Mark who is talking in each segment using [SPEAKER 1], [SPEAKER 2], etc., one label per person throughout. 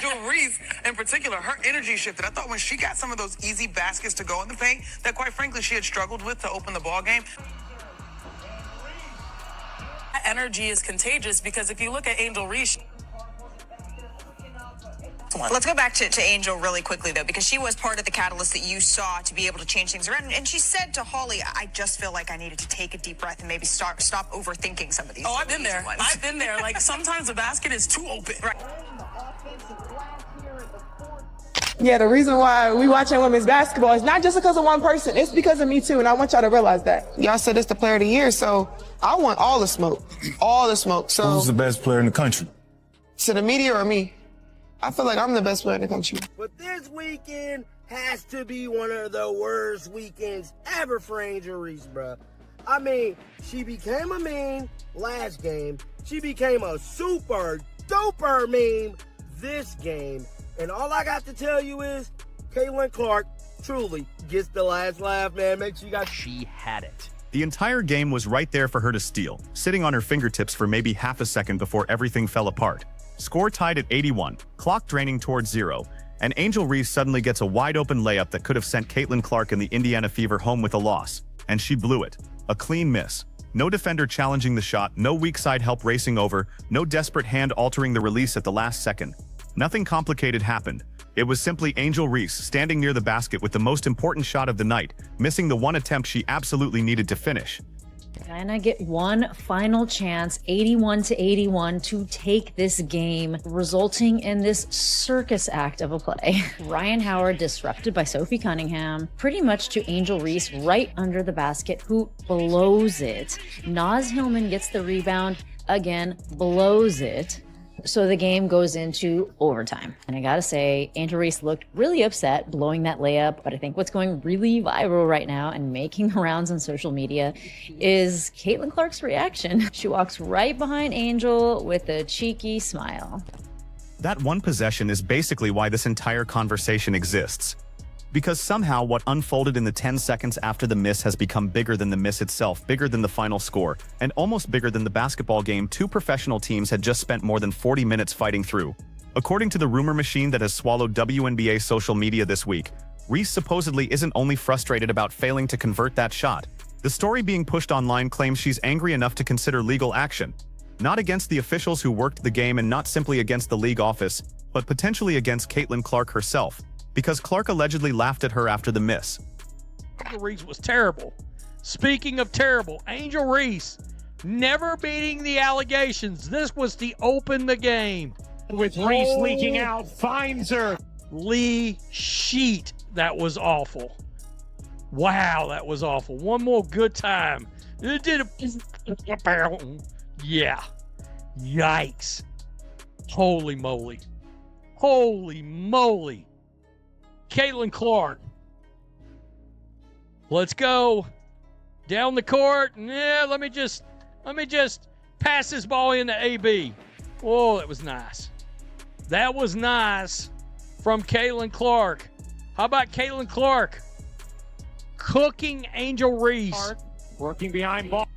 [SPEAKER 1] Angel Reese, in particular, her energy shifted. I thought when she got some of those easy baskets to go in the paint, that quite frankly she had struggled with to open the ball game. That energy is contagious because if you look at Angel Reese.
[SPEAKER 2] Let's go back to Angel really quickly, though, because she was part of the catalyst that you saw to be able to change things around. And she said to Holly, I just feel like I needed to take a deep breath and maybe stop overthinking some of these.
[SPEAKER 1] Oh, I've been there. I've been there. Like, sometimes the basket is too open.
[SPEAKER 2] Right.
[SPEAKER 3] Yeah, the reason why we watching women's basketball is not just because of one person. It's because of me, too, and I want y'all to realize that. Y'all said it's the player of the year, so I want all the smoke. All the smoke. So
[SPEAKER 4] who's the best player in the country?
[SPEAKER 3] To the media or me? I feel like I'm the best player in the country.
[SPEAKER 5] But this weekend has to be one of the worst weekends ever for Angel Reese, bruh. I mean, she became a meme last game. She became a super duper meme this game. And all I got to tell you is, Caitlin Clark truly gets the last laugh, man. Make sure you guys...
[SPEAKER 6] She had it.
[SPEAKER 7] The entire game was right there for her to steal, sitting on her fingertips for maybe half a second before everything fell apart. Score tied at 81, clock draining towards 0, and Angel Reese suddenly gets a wide-open layup that could have sent Caitlin Clark and the Indiana Fever home with a loss, and she blew it. A clean miss. No defender challenging the shot, no weak side help racing over, no desperate hand altering the release at the last second. Nothing complicated happened. It was simply Angel Reese standing near the basket with the most important shot of the night, missing the one attempt she absolutely needed to finish.
[SPEAKER 8] And I get one final chance, 81-81, to take this game, resulting in this circus act of a play. Ryan Howard disrupted by Sophie Cunningham, pretty much to Angel Reese right under the basket, who blows it. Naz Hillman gets the rebound, again, blows it. So the game goes into overtime. And I gotta say, Angel Reese looked really upset blowing that layup, but I think what's going really viral right now and making the rounds on social media is Caitlin Clark's reaction. She walks right behind Angel with a cheeky smile.
[SPEAKER 7] That one possession is basically why this entire conversation exists. Because somehow what unfolded in the 10 seconds after the miss has become bigger than the miss itself, bigger than the final score, and almost bigger than the basketball game two professional teams had just spent more than 40 minutes fighting through. According to the rumor machine that has swallowed WNBA social media this week, Reese supposedly isn't only frustrated about failing to convert that shot. The story being pushed online claims she's angry enough to consider legal action. Not against the officials who worked the game and not simply against the league office, but potentially against Caitlin Clark herself, because Clark allegedly laughed at her after the miss.
[SPEAKER 9] Angel Reese was terrible. Speaking of terrible, Angel Reese never beating the allegations. This was to open the game.
[SPEAKER 10] With Reese leaking out, finds her.
[SPEAKER 9] Lee Sheet, that was awful. Wow, that was awful. One more good time. It did a... Yeah. Yikes. Holy moly. Holy moly. Caitlin Clark. Let's go. Down the court. Yeah, let me just pass this ball into AB. Oh, that was nice. That was nice from Caitlin Clark. How about Caitlin Clark cooking Angel Reese?
[SPEAKER 10] Working behind ball.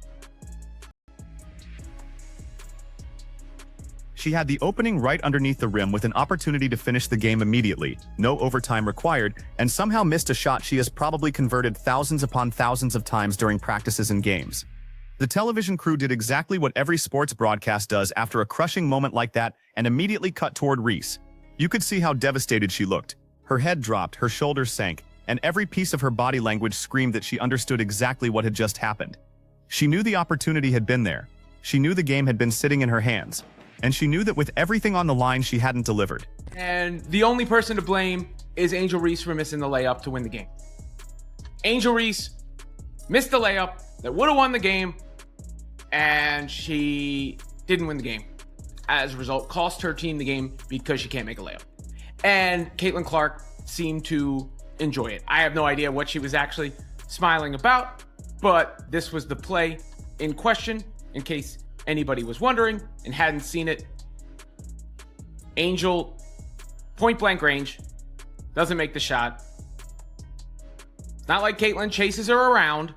[SPEAKER 7] She had the opening right underneath the rim with an opportunity to finish the game immediately, no overtime required, and somehow missed a shot she has probably converted thousands upon thousands of times during practices and games. The television crew did exactly what every sports broadcast does after a crushing moment like that and immediately cut toward Reese. You could see how devastated she looked. Her head dropped, her shoulders sank, and every piece of her body language screamed that she understood exactly what had just happened. She knew the opportunity had been there. She knew the game had been sitting in her hands. And she knew that with everything on the line, she hadn't delivered.
[SPEAKER 11] And the only person to blame is Angel Reese for missing the layup to win the game. Angel Reese missed the layup that would have won the game, and she didn't win the game. As a result, cost her team the game because she can't make a layup. And Caitlin Clark seemed to enjoy it. I have no idea what she was actually smiling about, but this was the play in question, in case anybody was wondering and hadn't seen it. Angel, point blank range, doesn't make the shot. It's not like Caitlin chases her around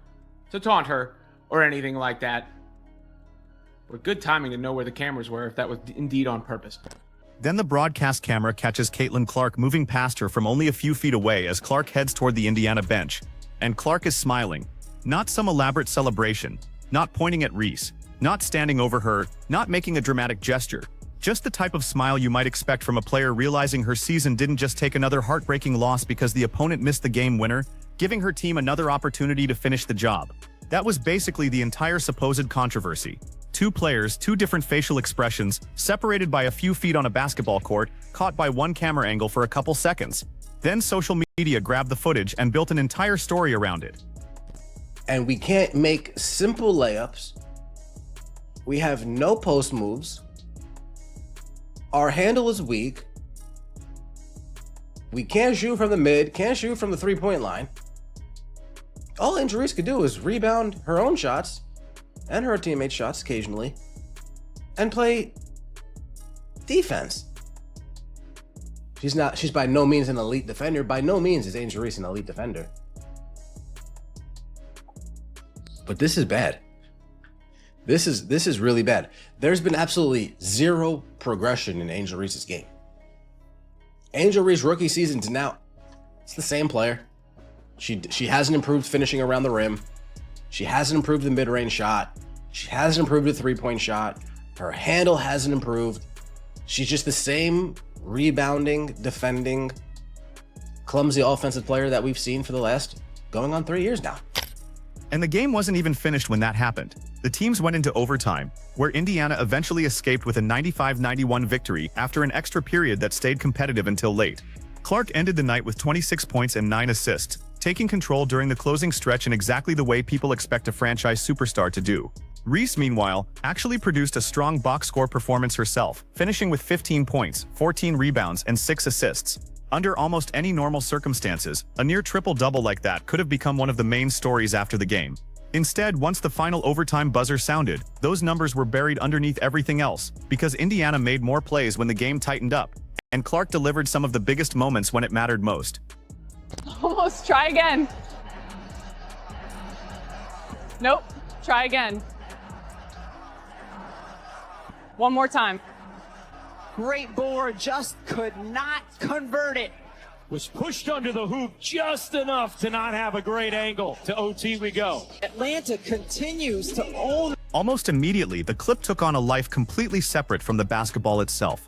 [SPEAKER 11] to taunt her or anything like that. But good timing to know where the cameras were if that was indeed on purpose.
[SPEAKER 7] Then the broadcast camera catches Caitlin Clark moving past her from only a few feet away as Clark heads toward the Indiana bench. And Clark is smiling. Not some elaborate celebration, not pointing at Reese, not standing over her, not making a dramatic gesture. Just the type of smile you might expect from a player realizing her season didn't just take another heartbreaking loss because the opponent missed the game winner, giving her team another opportunity to finish the job. That was basically the entire supposed controversy. Two players, two different facial expressions, separated by a few feet on a basketball court, caught by one camera angle for a couple seconds. Then social media grabbed the footage and built an entire story around it.
[SPEAKER 4] And we can't make simple layups. We have no post moves. Our handle is weak. We can't shoot from the mid, can't shoot from the three-point line. All Angel Reese could do is rebound her own shots and her teammates' shots occasionally and play defense. She's by no means an elite defender. By no means is Angel Reese an elite defender. But this is bad. This is really bad. There's been absolutely zero progression in Angel Reese's game. Angel Reese rookie season to now, it's the same player. She hasn't improved finishing around the rim. She hasn't improved the mid-range shot. She hasn't improved the three-point shot. Her handle hasn't improved. She's just the same rebounding, defending, clumsy offensive player that we've seen for the last going on 3 years now.
[SPEAKER 7] And the game wasn't even finished when that happened. The teams went into overtime, where Indiana eventually escaped with a 95-91 victory after an extra period that stayed competitive until late. Clark ended the night with 26 points and 9 assists, taking control during the closing stretch in exactly the way people expect a franchise superstar to do. Reese, meanwhile, actually produced a strong box score performance herself, finishing with 15 points, 14 rebounds, and 6 assists. Under almost any normal circumstances, a near triple-double like that could have become one of the main stories after the game. Instead, once the final overtime buzzer sounded, those numbers were buried underneath everything else, because Indiana made more plays when the game tightened up, and Clark delivered some of the biggest moments when it mattered most.
[SPEAKER 6] Almost. Try again. Nope. Try again. One more time.
[SPEAKER 12] Great board, just could not convert it.
[SPEAKER 10] Was pushed under the hoop just enough to not have a great angle. To OT we go.
[SPEAKER 12] Atlanta continues to own.
[SPEAKER 7] Almost immediately, the clip took on a life completely separate from the basketball itself.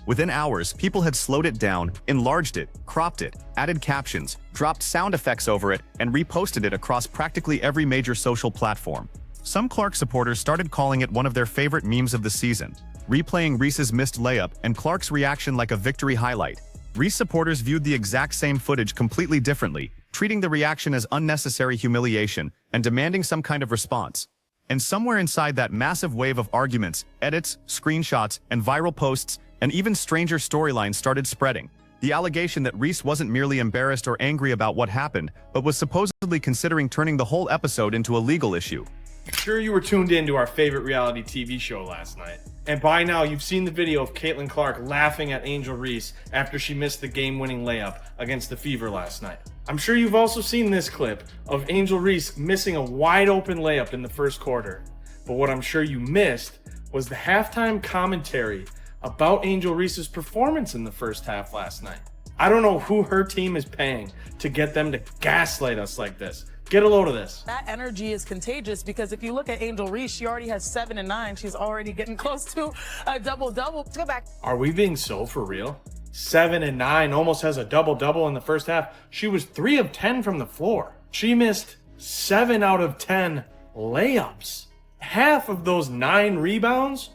[SPEAKER 7] Within hours, people had slowed it down, enlarged it, cropped it, added captions, dropped sound effects over it, and reposted it across practically every major social platform. Some Clark supporters started calling it one of their favorite memes of the season, replaying Reese's missed layup and Clark's reaction like a victory highlight. Reese supporters viewed the exact same footage completely differently, treating the reaction as unnecessary humiliation and demanding some kind of response. And somewhere inside that massive wave of arguments, edits, screenshots, and viral posts, and even stranger storylines started spreading. The allegation that Reese wasn't merely embarrassed or angry about what happened, but was supposedly considering turning the whole episode into a legal issue.
[SPEAKER 13] I'm sure you were tuned in to our favorite reality TV show last night. And by now, you've seen the video of Caitlin Clark laughing at Angel Reese after she missed the game-winning layup against the Fever last night. I'm sure you've also seen this clip of Angel Reese missing a wide-open layup in the first quarter. But what I'm sure you missed was the halftime commentary about Angel Reese's performance in the first half last night. I don't know who her team is paying to get them to gaslight us like this. Get a load of this.
[SPEAKER 14] That energy is contagious because if you look at Angel Reese, she already has 7 and 9. She's already getting close to a double-double. Let's go back.
[SPEAKER 13] Are we being so for real? 7 and 9, almost has a double-double in the first half. She was 3 of 10 from the floor. She missed 7 out of 10 layups. Half of those 9 rebounds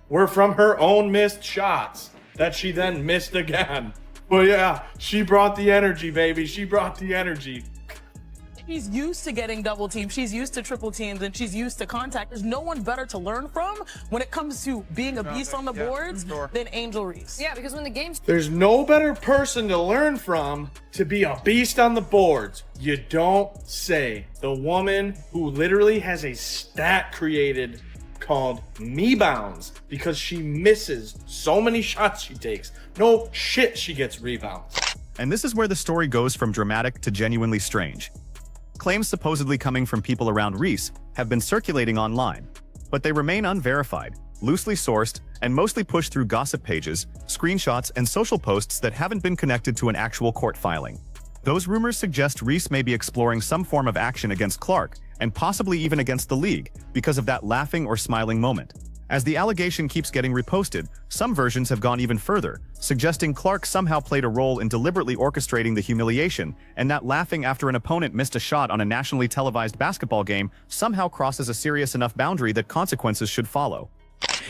[SPEAKER 13] were from her own missed shots that she then missed again. Well, yeah, she brought the energy, baby. She brought the energy.
[SPEAKER 14] She's used to getting double teamed. She's used to triple teams, and she's used to contact. There's no one better to learn from when it comes to being a beast on the boards than Angel Reese.
[SPEAKER 6] Yeah, because when the game's...
[SPEAKER 13] There's no better person to learn from to be a beast on the boards. You don't say. The woman who literally has a stat created called rebounds because she misses so many shots she takes. No shit, she gets rebounds.
[SPEAKER 7] And this is where the story goes from dramatic to genuinely strange. Claims supposedly coming from people around Reese have been circulating online, but they remain unverified. loosely sourced, and mostly pushed through gossip pages, screenshots, and social posts that haven't been connected to an actual court filing. Those rumors suggest Reese may be exploring some form of action against Clark, and possibly even against the league, because of that laughing or smiling moment. As the allegation keeps getting reposted, some versions have gone even further, suggesting Clark somehow played a role in deliberately orchestrating the humiliation, and that laughing after an opponent missed a shot on a nationally televised basketball game somehow crosses a serious enough boundary that consequences should follow.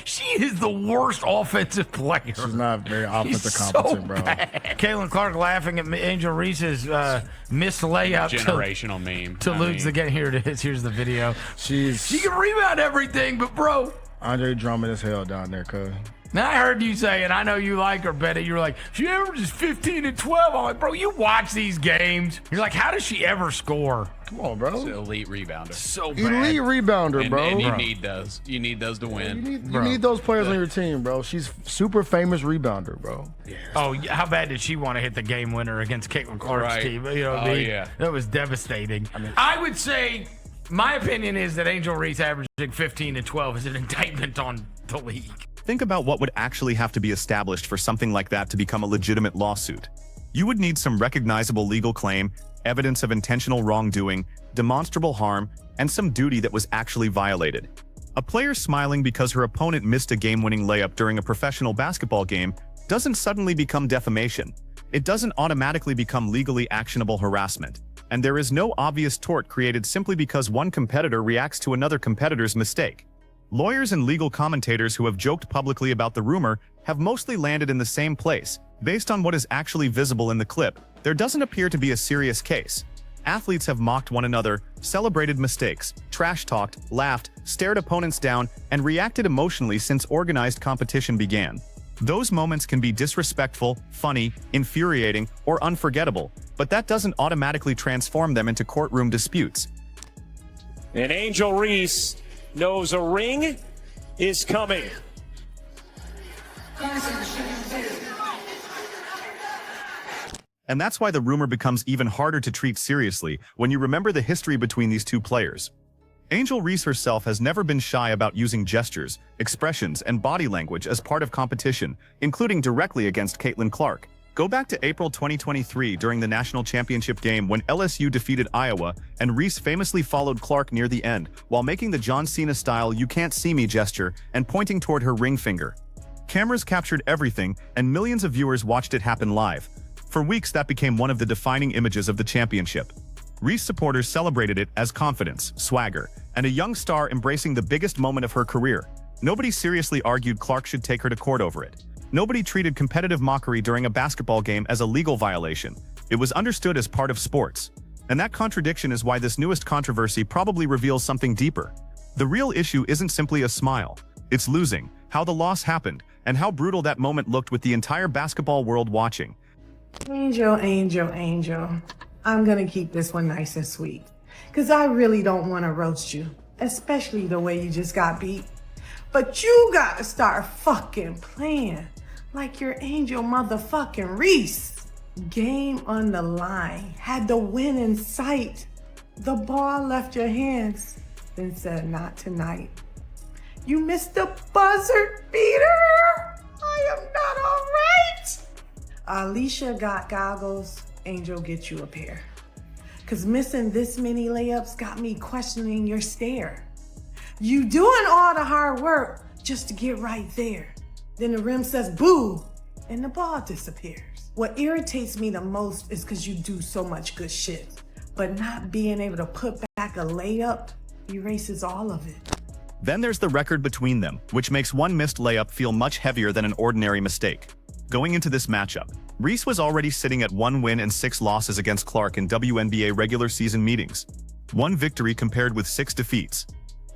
[SPEAKER 15] She is the worst offensive player.
[SPEAKER 16] She's not very offensive
[SPEAKER 15] She's
[SPEAKER 16] competent,
[SPEAKER 15] so
[SPEAKER 16] bro.
[SPEAKER 15] bad. Caitlin Clark laughing at Angel Reese's missed layup.
[SPEAKER 17] Generational meme.
[SPEAKER 15] To lose the game. Here it is. Here's the video. She can rebound everything, but bro.
[SPEAKER 16] Andre Drummond is hell down there, cuz.
[SPEAKER 15] Now I heard you say, and I know you like her, Betty. You were like, she averages 15 and 12. I'm like, bro, you watch these games. You're like, how does she ever score?
[SPEAKER 16] Come on, bro.
[SPEAKER 17] She's an elite rebounder.
[SPEAKER 15] So bad.
[SPEAKER 16] Elite rebounder, bro.
[SPEAKER 17] And you need those. You need those to win.
[SPEAKER 16] You need those players on your team, bro. She's super famous rebounder, bro.
[SPEAKER 15] Oh, how bad did she want to hit the game winner against Caitlin Clark's
[SPEAKER 17] Right.
[SPEAKER 15] team? You know what I
[SPEAKER 17] Oh,
[SPEAKER 15] mean?
[SPEAKER 17] yeah.
[SPEAKER 15] That was devastating. I would say, my opinion is that Angel Reese averaging 15 and 12 is an indictment on the league.
[SPEAKER 7] Think about what would actually have to be established for something like that to become a legitimate lawsuit. You would need some recognizable legal claim, evidence of intentional wrongdoing, demonstrable harm, and some duty that was actually violated. A player smiling because her opponent missed a game-winning layup during a professional basketball game doesn't suddenly become defamation. It doesn't automatically become legally actionable harassment. And there is no obvious tort created simply because one competitor reacts to another competitor's mistake. Lawyers and legal commentators who have joked publicly about the rumor have mostly landed in the same place. Based on what is actually visible in the clip, there doesn't appear to be a serious case. Athletes have mocked one another, celebrated mistakes, trash-talked, laughed, stared opponents down, and reacted emotionally since organized competition began. Those moments can be disrespectful, funny, infuriating, or unforgettable, but that doesn't automatically transform them into courtroom disputes.
[SPEAKER 10] And Angel Reese knows a ring is coming.
[SPEAKER 7] And that's why the rumor becomes even harder to treat seriously when you remember the history between these two players. Angel Reese herself has never been shy about using gestures, expressions, and body language as part of competition, including directly against Caitlin Clark. Go back to April 2023 during the national championship game when LSU defeated Iowa, and Reese famously followed Clark near the end while making the John Cena-style "you can't see me" gesture and pointing toward her ring finger. Cameras captured everything, and millions of viewers watched it happen live. For weeks, that became one of the defining images of the championship. Reese supporters celebrated it as confidence, swagger, and a young star embracing the biggest moment of her career. Nobody seriously argued Clark should take her to court over it. Nobody treated competitive mockery during a basketball game as a legal violation. It was understood as part of sports. And that contradiction is why this newest controversy probably reveals something deeper. The real issue isn't simply a smile. It's losing, how the loss happened, and how brutal that moment looked with the entire basketball world watching.
[SPEAKER 18] Angel, Angel, Angel. I'm gonna keep this one nice and sweet. Cause I really don't wanna roast you, especially the way you just got beat. But you gotta start fucking playing like your Angel motherfucking Reese. Game on the line, had the win in sight. The ball left your hands, then said not tonight. You missed the buzzer beater. I am not all right. Alicia got goggles, Angel get you a pair. Cause missing this many layups got me questioning your stare. You doing all the hard work just to get right there. Then the rim says boo, and the ball disappears. What irritates me the most is cause you do so much good shit, but not being able to put back a layup erases all of it.
[SPEAKER 7] Then there's the record between them, which makes one missed layup feel much heavier than an ordinary mistake. Going into this matchup, Reese was already sitting at 1 win and 6 losses against Clark in WNBA regular season meetings. 1 victory compared with 6 defeats.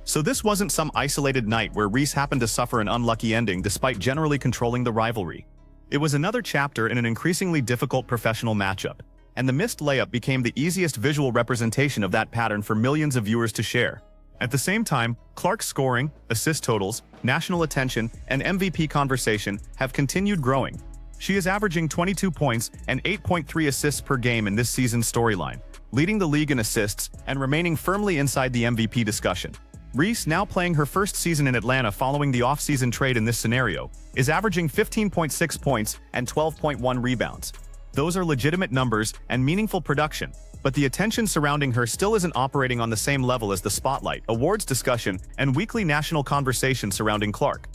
[SPEAKER 7] So this wasn't some isolated night where Reese happened to suffer an unlucky ending despite generally controlling the rivalry. It was another chapter in an increasingly difficult professional matchup, and the missed layup became the easiest visual representation of that pattern for millions of viewers to share. At the same time, Clark's scoring, assist totals, national attention, and MVP conversation have continued growing. She is averaging 22 points and 8.3 assists per game in this season's storyline, leading the league in assists and remaining firmly inside the MVP discussion. Reese, now playing her first season in Atlanta following the offseason trade in this scenario, is averaging 15.6 points and 12.1 rebounds. Those are legitimate numbers and meaningful production, but the attention surrounding her still isn't operating on the same level as the spotlight, awards discussion, and weekly national conversation surrounding Clark.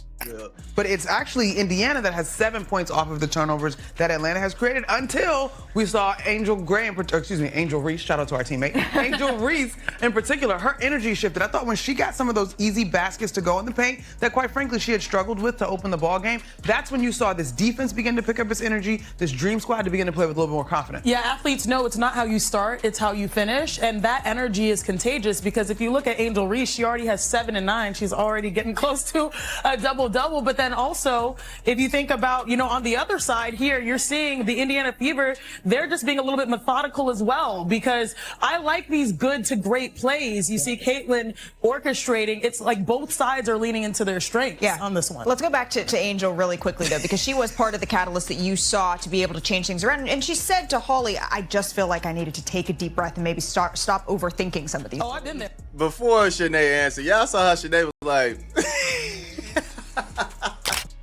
[SPEAKER 1] But it's actually Indiana that has 7 points off of the turnovers that Atlanta has created until we saw Angel Reese, shout out to our teammate, Angel Reese in particular, her energy shifted. I thought when she got some of those easy baskets to go in the paint that quite frankly she had struggled with to open the ball game, that's when you saw this defense begin to pick up its energy, this dream squad to begin to play with a little bit more confidence.
[SPEAKER 14] Yeah, athletes know it's not how you start, it's how you finish, and that energy is contagious because if you look at Angel Reese, she already has 7 and 9. She's already getting close to a double-double, but then also, if you think about, on the other side here, you're seeing the Indiana Fever, they're just being a little bit methodical as well because I like these good to great plays. You see Caitlin orchestrating. It's like both sides are leaning into their strengths on this one.
[SPEAKER 2] Let's go back to Angel really quickly, though, because she was part of the catalyst that you saw to be able to change things around. And she said to Holly, I just feel like I needed to take a deep breath and maybe stop overthinking some of these.
[SPEAKER 14] Oh, I've been there.
[SPEAKER 19] Before Shanae answered, y'all saw how Shanae was like...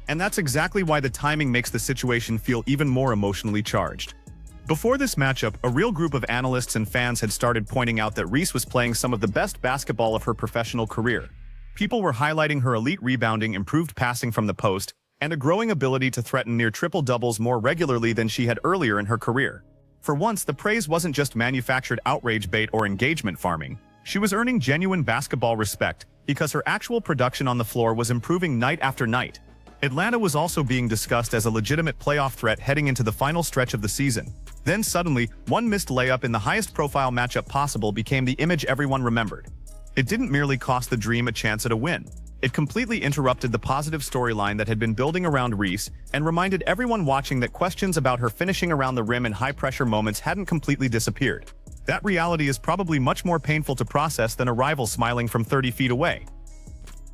[SPEAKER 7] And that's exactly why the timing makes the situation feel even more emotionally charged. Before this matchup, a real group of analysts and fans had started pointing out that Reese was playing some of the best basketball of her professional career. People were highlighting her elite rebounding, improved passing from the post, and a growing ability to threaten near triple-doubles more regularly than she had earlier in her career. For once, the praise wasn't just manufactured outrage bait or engagement farming. She was earning genuine basketball respect because her actual production on the floor was improving night after night. Atlanta was also being discussed as a legitimate playoff threat heading into the final stretch of the season. Then suddenly, one missed layup in the highest profile matchup possible became the image everyone remembered. It didn't merely cost the Dream a chance at a win. It completely interrupted the positive storyline that had been building around Reese and reminded everyone watching that questions about her finishing around the rim in high-pressure moments hadn't completely disappeared. That reality is probably much more painful to process than a rival smiling from 30 feet away.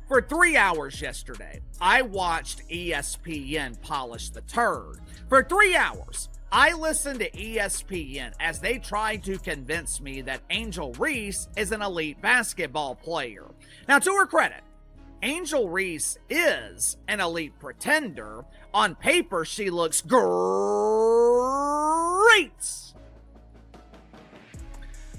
[SPEAKER 20] For 3 hours yesterday, I watched ESPN polish the turd. For 3 hours, I listened to ESPN as they tried to convince me that Angel Reese is an elite basketball player. Now, to her credit, Angel Reese is an elite pretender. On paper, she looks great.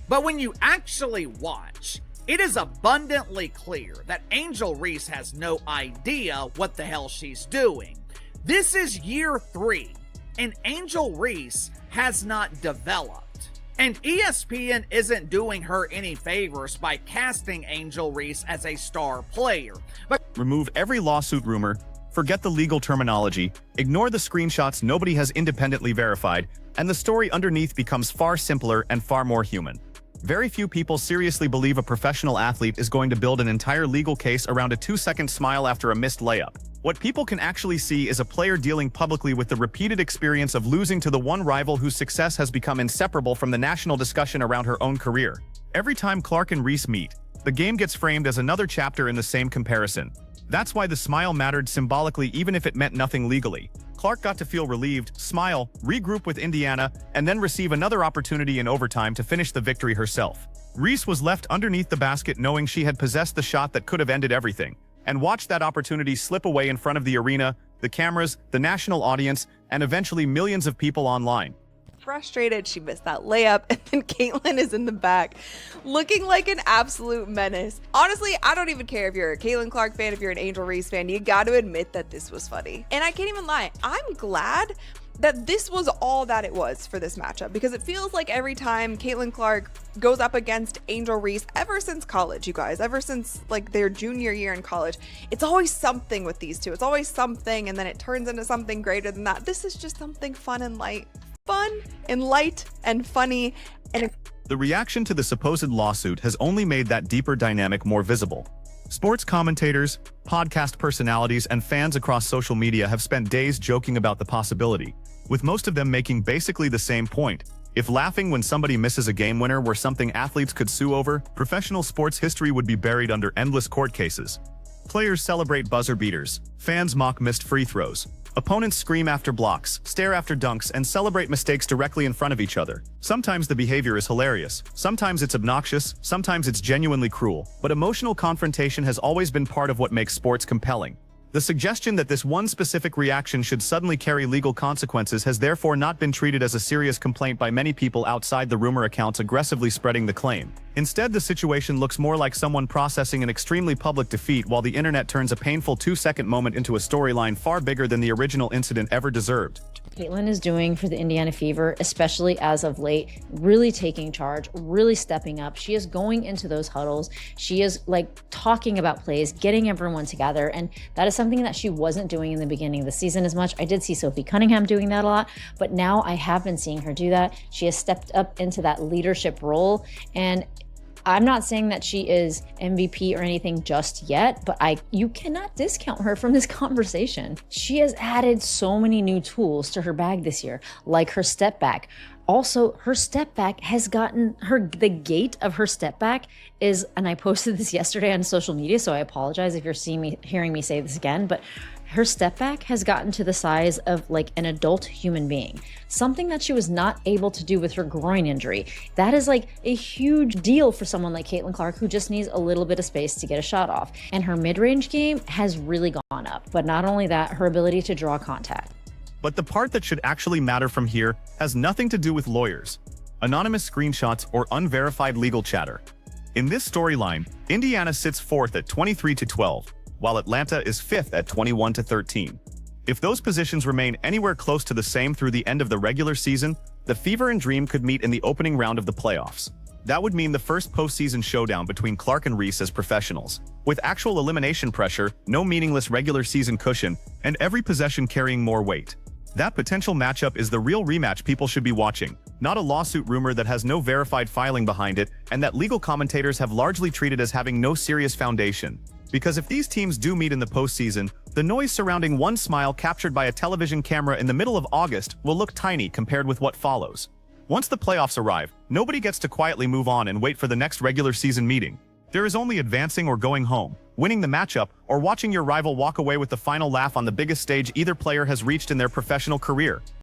[SPEAKER 20] But when you actually watch, it is abundantly clear that Angel Reese has no idea what the hell she's doing. This is year 3, and Angel Reese has not developed. And ESPN isn't doing her any favors by casting Angel Reese as a star player. But
[SPEAKER 7] remove every lawsuit rumor, forget the legal terminology, ignore the screenshots nobody has independently verified, and the story underneath becomes far simpler and far more human. Very few people seriously believe a professional athlete is going to build an entire legal case around a 2-second smile after a missed layup. What people can actually see is a player dealing publicly with the repeated experience of losing to the one rival whose success has become inseparable from the national discussion around her own career. Every time Clark and Reese meet, the game gets framed as another chapter in the same comparison. That's why the smile mattered symbolically even if it meant nothing legally. Clark got to feel relieved, smile, regroup with Indiana, and then receive another opportunity in overtime to finish the victory herself. Reese was left underneath the basket knowing she had possessed the shot that could have ended everything, and watched that opportunity slip away in front of the arena, the cameras, the national audience, and eventually millions of people online.
[SPEAKER 21] Frustrated, she missed that layup, and then Caitlin is in the back looking like an absolute menace. Honestly, I don't even care if you're a Caitlin Clark fan, if you're an Angel Reese fan, you got to admit that this was funny. And I can't even lie, I'm glad that this was all that it was for this matchup, because it feels like every time Caitlin Clark goes up against Angel Reese, ever since college, you guys, ever since like their junior year in college, it's always something with these two. It's always something, and then it turns into something greater than that. This is just something fun and light and funny. And
[SPEAKER 7] the reaction to the supposed lawsuit has only made that deeper dynamic more visible. Sports commentators, podcast personalities, and fans across social media have spent days joking about the possibility, with most of them making basically the same point. If laughing when somebody misses a game winner were something athletes could sue over, professional sports history would be buried under endless court cases. Players celebrate buzzer beaters, fans mock missed free throws, Opponents scream after blocks, stare after dunks, and celebrate mistakes directly in front of each other. Sometimes the behavior is hilarious, sometimes it's obnoxious, sometimes it's genuinely cruel, but emotional confrontation has always been part of what makes sports compelling. The suggestion that this one specific reaction should suddenly carry legal consequences has therefore not been treated as a serious complaint by many people outside the rumor accounts aggressively spreading the claim. Instead, the situation looks more like someone processing an extremely public defeat while the internet turns a painful 2-second moment into a storyline far bigger than the original incident ever deserved.
[SPEAKER 8] Caitlin is doing for the Indiana Fever, especially as of late, really taking charge, really stepping up. She is going into those huddles. She is like talking about plays, getting everyone together. And that is something that she wasn't doing in the beginning of the season as much. I did see Sophie Cunningham doing that a lot, but now I have been seeing her do that. She has stepped up into that leadership role. And I'm not saying that she is MVP or anything just yet, but you cannot discount her from this conversation. She has added so many new tools to her bag this year, like her step back. Also, her step back has gotten the gait of her step back is, and I posted this yesterday on social media, so I apologize if you're hearing me say this again, but her step back has gotten to the size of like an adult human being, something that she was not able to do with her groin injury. That is like a huge deal for someone like Caitlin Clark, who just needs a little bit of space to get a shot off. And her mid-range game has really gone up. But not only that, her ability to draw contact.
[SPEAKER 7] But the part that should actually matter from here has nothing to do with lawyers, anonymous screenshots, or unverified legal chatter. In this storyline, Indiana sits 4th at 23-12. While Atlanta is 5th at 21-13. If those positions remain anywhere close to the same through the end of the regular season, the Fever and Dream could meet in the opening round of the playoffs. That would mean the first postseason showdown between Clark and Reese as professionals, with actual elimination pressure, no meaningless regular season cushion, and every possession carrying more weight. That potential matchup is the real rematch people should be watching, not a lawsuit rumor that has no verified filing behind it and that legal commentators have largely treated as having no serious foundation. Because if these teams do meet in the postseason, the noise surrounding one smile captured by a television camera in the middle of August will look tiny compared with what follows. Once the playoffs arrive, nobody gets to quietly move on and wait for the next regular season meeting. There is only advancing or going home, winning the matchup, or watching your rival walk away with the final laugh on the biggest stage either player has reached in their professional career.